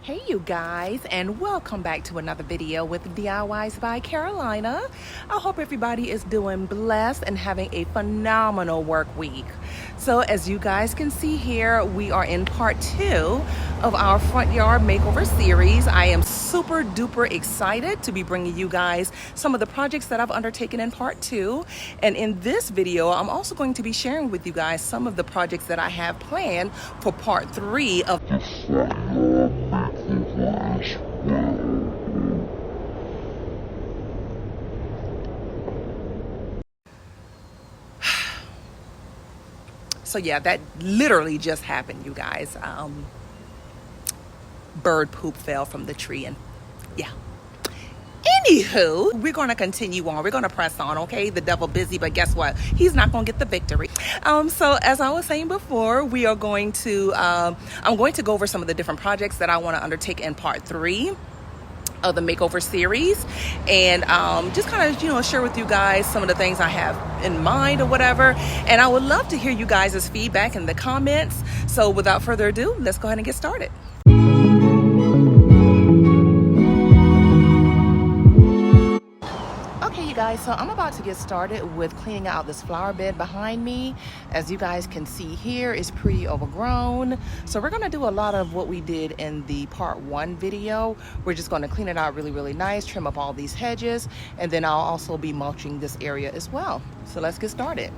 Hey you guys, and welcome back to another video with DIYs by Carolina. I hope everybody is doing blessed and having a phenomenal work week. So as you guys can see here, we are in part 2 of our front yard makeover series. I am super duper excited to be bringing you guys some of the projects that I've undertaken in part 2. And in this video, I'm also going to be sharing with you guys some of the projects that I have planned for part 3 of the front yard makeover as well. So yeah, that literally just happened, you guys. Bird poop fell from the tree, and yeah. Anywho, we're going to continue on. We're going to press on, okay? The devil busy, but guess what? He's not going to get the victory. So as I was saying before, we are going to, I'm going to go over some of the different projects that I want to undertake in part 3 of the makeover series, and just kind of share with you guys some of the things I have in mind or whatever. And I would love to hear you guys' feedback in the comments. So without further ado, let's go ahead and get started. Okay, you guys, so I'm about to get started with cleaning out this flower bed behind me. As you guys can see here, it's pretty overgrown. So we're gonna do a lot of what we did in the part 1 video. We're just gonna clean it out really, really nice, trim up all these hedges, and then I'll also be mulching this area as well. So let's get started.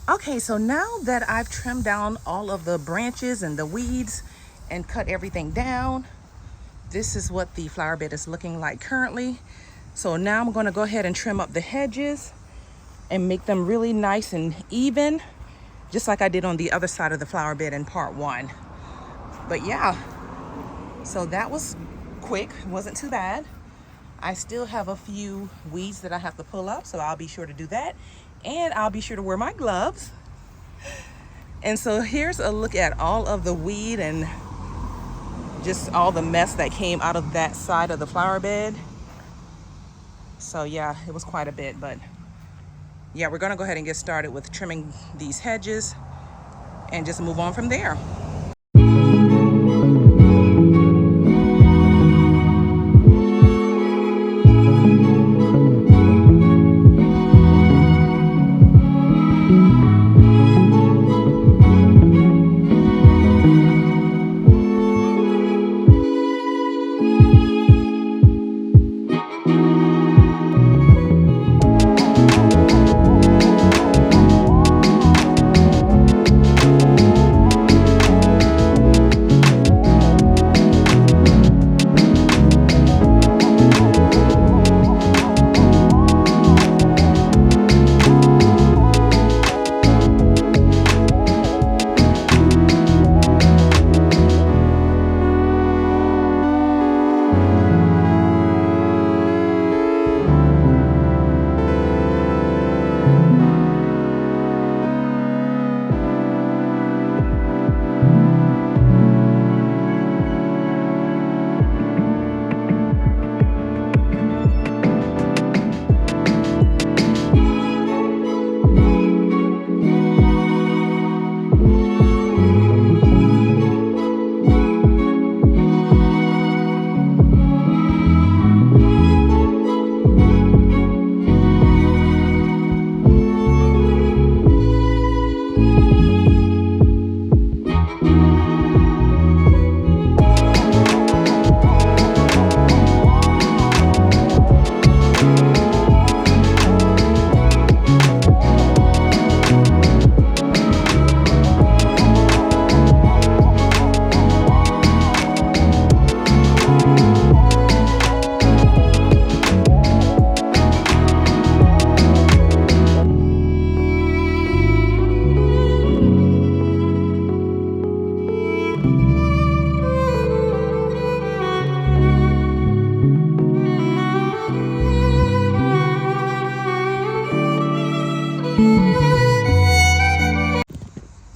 Okay, so now that I've trimmed down all of the branches and the weeds and cut everything down, this is what the flower bed is looking like currently. So now I'm going to go ahead and trim up the hedges and make them really nice and even, just like I did on the other side of the flower bed in part 1. But yeah, so that was quick, wasn't too bad. I still have a few weeds that I have to pull up, so I'll be sure to do that. And I'll be sure to wear my gloves. And so here's a look at all of the weed and just all the mess that came out of that side of the flower bed. So yeah, it was quite a bit, but yeah, we're gonna go ahead and get started with trimming these hedges and just move on from there.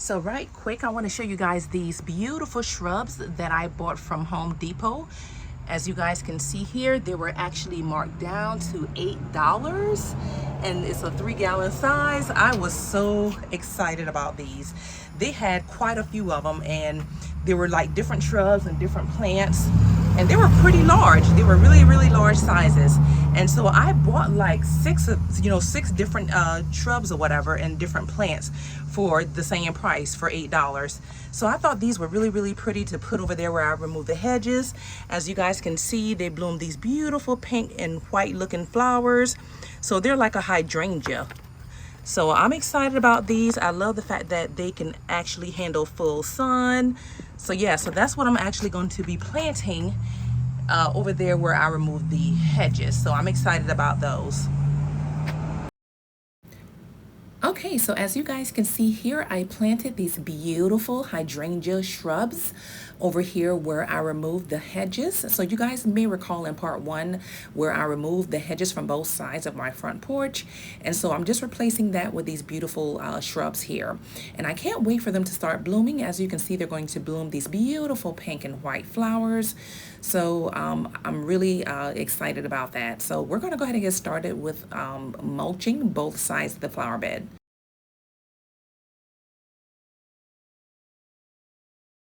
So right quick, I want to show you guys these beautiful shrubs that I bought from Home Depot. As you guys can see here, they were actually marked down to $8, and it's a 3-gallon size. I was so excited about these. They had quite a few of them, and they were like different shrubs and different plants, and they were pretty large. They were really large sizes. And so I bought like six different shrubs or whatever and different plants for the same price, for $8. So I thought these were really pretty to put over there where I removed the hedges. As you guys can see, they bloom these beautiful pink and white looking flowers. So they're like a hydrangea. So I'm excited about these. I love the fact that they can actually handle full sun. So yeah, so that's what I'm actually going to be planting over there where I removed the hedges. So I'm excited about those. Okay, so as you guys can see here, I planted these beautiful hydrangea shrubs over here where I removed the hedges. So you guys may recall in part 1 where I removed the hedges from both sides of my front porch. And so I'm just replacing that with these beautiful shrubs here. And I can't wait for them to start blooming. As you can see, they're going to bloom these beautiful pink and white flowers. So I'm really excited about that. So we're going to go ahead and get started with mulching both sides of the flower bed.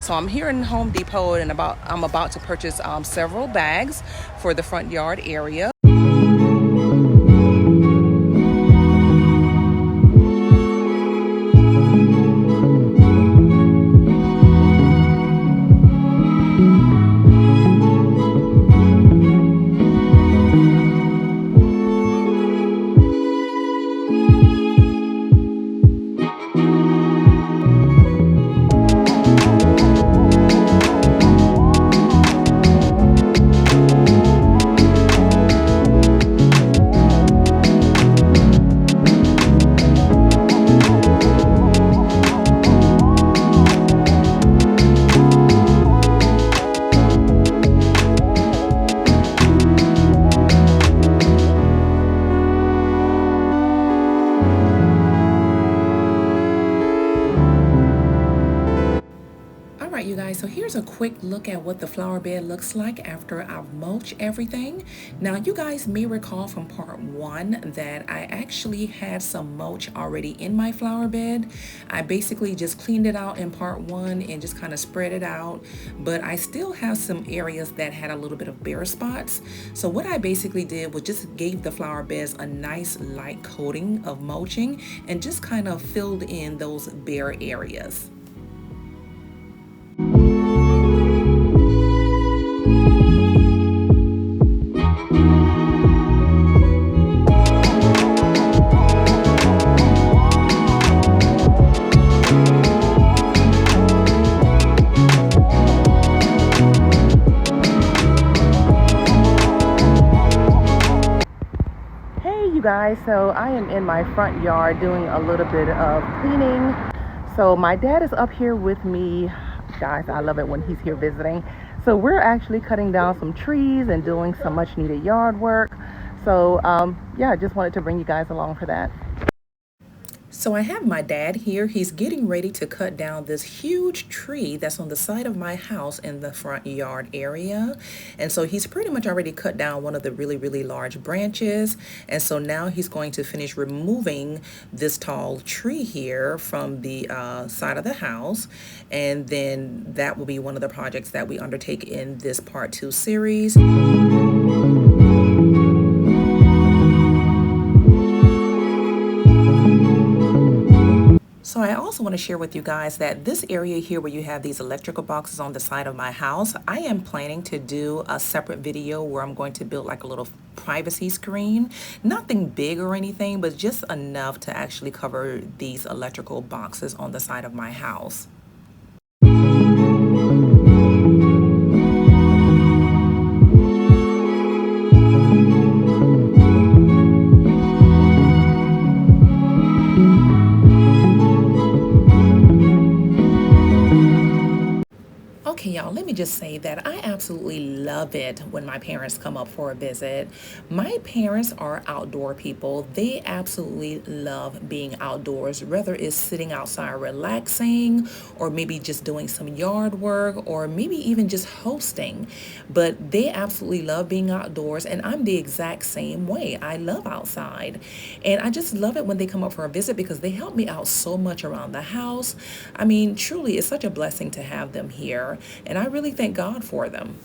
So I'm here in Home Depot, and I'm about to purchase several bags for the front yard area. You guys, so here's a quick look at what the flower bed looks like after I've mulched everything. Now you guys may recall from part 1 that I actually had some mulch already in my flower bed. I basically just cleaned it out in part 1 and just kind of spread it out, but I still have some areas that had a little bit of bare spots. So what I basically did was just gave the flower beds a nice light coating of mulching and just kind of filled in those bare areas. You guys, so I am in my front yard doing a little bit of cleaning. So my dad is up here with me. Guys, I love it when he's here visiting. So we're actually cutting down some trees and doing some much needed yard work. So yeah, I just wanted to bring you guys along for that. So I have my dad here. He's getting ready to cut down this huge tree that's on the side of my house in the front yard area. And so he's pretty much already cut down one of the really large branches. And so now he's going to finish removing this tall tree here from the side of the house. And then that will be one of the projects that we undertake in this part 2 series. So I also want to share with you guys that this area here where you have these electrical boxes on the side of my house, I am planning to do a separate video where I'm going to build like a little privacy screen. Nothing big or anything, but just enough to actually cover these electrical boxes on the side of my house. y'all, let me just say that I absolutely love it when my parents come up for a visit. My parents are outdoor people. They absolutely love being outdoors, whether it's sitting outside relaxing or maybe just doing some yard work or maybe even just hosting. But they absolutely love being outdoors, and I'm the exact same way. I love outside, and I just love it when they come up for a visit because they help me out so much around the house. I mean, truly, it's such a blessing to have them here, and I really thank God for them.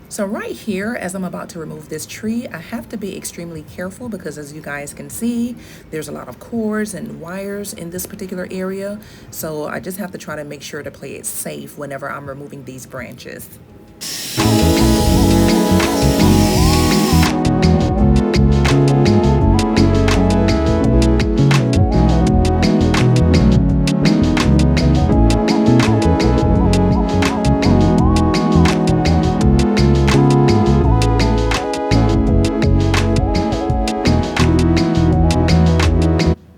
So right here, as I'm about to remove this tree, I have to be extremely careful because as you guys can see, there's a lot of cords and wires in this particular area. So I just have to try to make sure to play it safe whenever I'm removing these branches.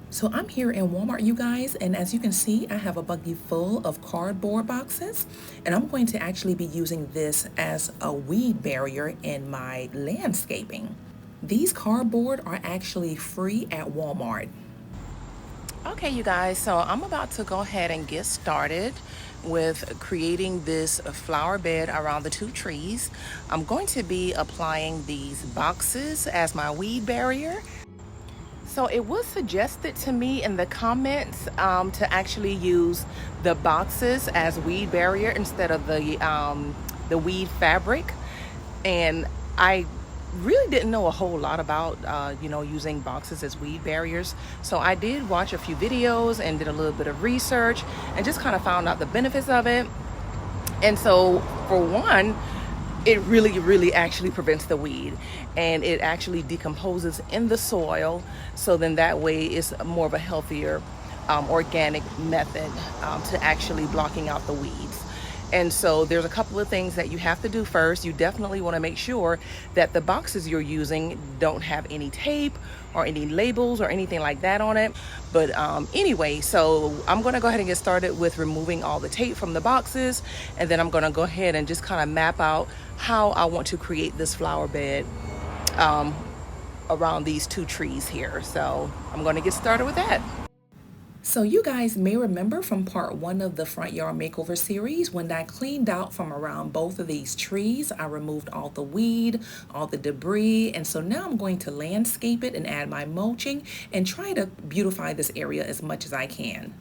So I'm here in Walmart, you guys, and as you can see, I have a buggy full of cardboard boxes, and I'm going to actually be using this as a weed barrier in my landscaping. These cardboard are actually free at Walmart. Okay, you guys, so I'm about to go ahead and get started with creating this flower bed around the two trees. I'm going to be applying these boxes as my weed barrier. So it was suggested to me in the comments to actually use the boxes as weed barrier instead of the weed fabric, and I really didn't know a whole lot about using boxes as weed barriers. So I did watch a few videos and did a little bit of research and just kind of found out the benefits of it. And so for one, it really actually prevents the weed, and it actually decomposes in the soil, so then that way it's more of a healthier organic method to actually blocking out the weeds. And so there's a couple of things that you have to do first. You definitely want to make sure that the boxes you're using don't have any tape or any labels or anything like that on it. But anyway, so I'm going to go ahead and get started with removing all the tape from the boxes, and then I'm going to go ahead and just kind of map out how I want to create this flower bed around these two trees here. So I'm going to get started with that. So you guys may remember from part 1 of the front yard makeover series, when I cleaned out from around both of these trees, I removed all the weed, all the debris, and so now I'm going to landscape it and add my mulching and try to beautify this area as much as I can.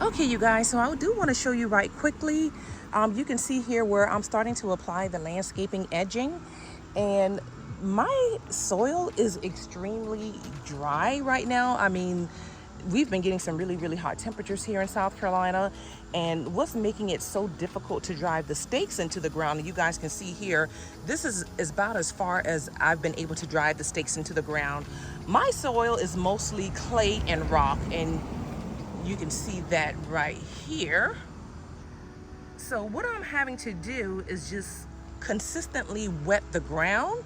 Okay, you guys, so I do want to show you right quickly. You can see here where I'm starting to apply the landscaping edging, and my soil is extremely dry right now. I mean, we've been getting some really hot temperatures here in South Carolina, and what's making it so difficult to drive the stakes into the ground, and you guys can see here, this is about as far as I've been able to drive the stakes into the ground. My soil is mostly clay and rock, and you can see that right here. So what I'm having to do is just consistently wet the ground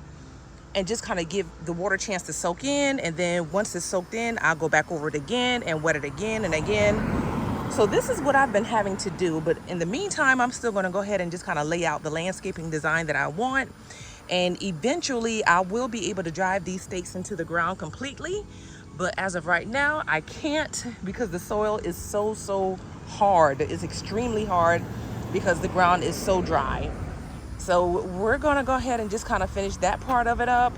and just kind of give the water a chance to soak in, and then once it's soaked in, I'll go back over it again and wet it again and again. So this is what I've been having to do, but in the meantime, I'm still going to go ahead and just kind of lay out the landscaping design that I want, and eventually I will be able to drive these stakes into the ground completely. But as of right now, I can't, because the soil is so hard. It's extremely hard because the ground is so dry. So we're gonna go ahead and just kind of finish that part of it up.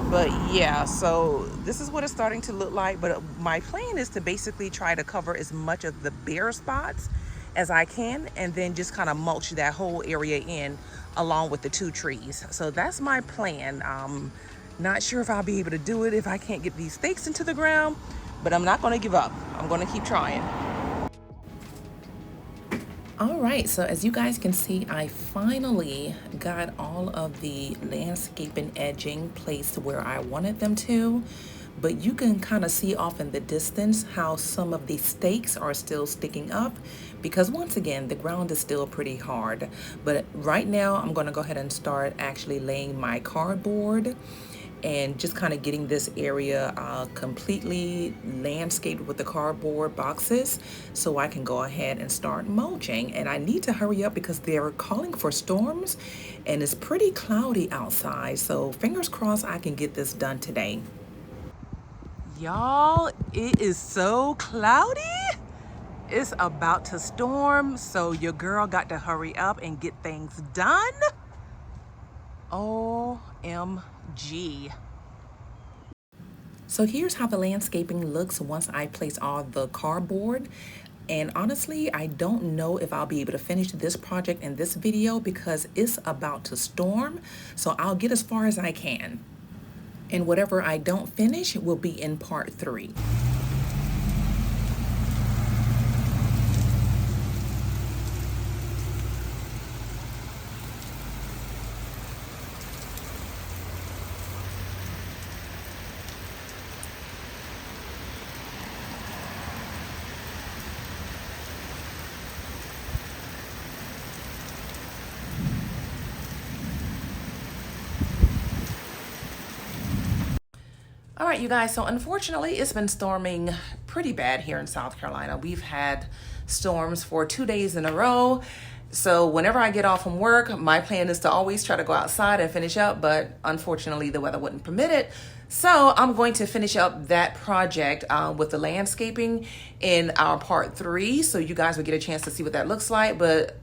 But yeah, so this is what it's starting to look like. But my plan is to basically try to cover as much of the bare spots as I can, and then just kind of mulch that whole area in along with the two trees. So that's my plan. Not sure if I'll be able to do it if I can't get these stakes into the ground, but I'm not going to give up. I'm going to keep trying. All right, so as you guys can see, I finally got all of the landscaping edging placed where I wanted them to, but you can kind of see off in the distance how some of the stakes are still sticking up because once again, the ground is still pretty hard. But right now, I'm gonna go ahead and start actually laying my cardboard and just kind of getting this area completely landscaped with the cardboard boxes so I can go ahead and start mulching. And I need to hurry up because they're calling for storms and it's pretty cloudy outside. So fingers crossed I can get this done today. Y'all, it is so cloudy. It's about to storm, so your girl got to hurry up and get things done. OMG. So here's how the landscaping looks once I place all the cardboard. And honestly, I don't know if I'll be able to finish this project in this video because it's about to storm. So I'll get as far as I can. And whatever I don't finish will be in part 3. All right, you guys, so unfortunately, it's been storming pretty bad here in South Carolina. We've had storms for 2 days in a row. So whenever I get off from work, my plan is to always try to go outside and finish up, but unfortunately, the weather wouldn't permit it. So I'm going to finish up that project with the landscaping in our part 3. So you guys will get a chance to see what that looks like. But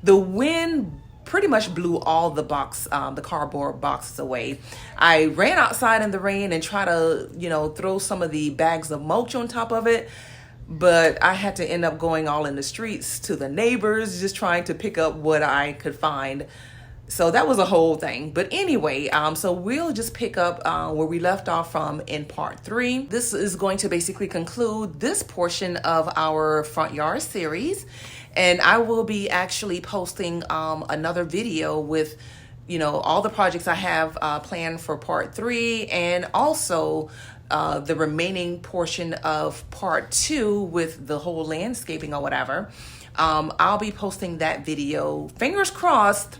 the wind pretty much blew all the the cardboard boxes away. I ran outside in the rain and tried to, throw some of the bags of mulch on top of it. But I had to end up going all in the streets to the neighbors, just trying to pick up what I could find. So that was a whole thing. But anyway, so we'll just pick up where we left off from in part 3. This is going to basically conclude this portion of our front yard series. And I will be actually posting another video with, all the projects I have planned for part 3 and also the remaining portion of part 2 with the whole landscaping or whatever. I'll be posting that video, fingers crossed,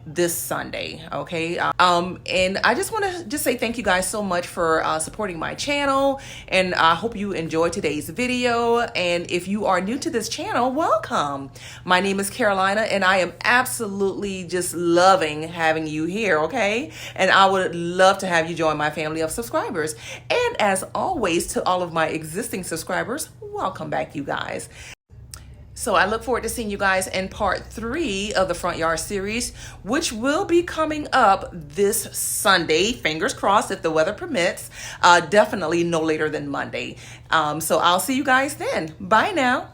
this Sunday. Okay. And I just want to say thank you guys so much for supporting my channel, and I hope you enjoyed today's video. And if you are new to this channel, welcome. My name is Carolina and I am absolutely just loving having you here. Okay. And I would love to have you join my family of subscribers. And as always, to all of my existing subscribers, welcome back, you guys. So I look forward to seeing you guys in part 3 of the front yard series, which will be coming up this Sunday, fingers crossed if the weather permits, definitely no later than Monday. So I'll see you guys then. Bye now.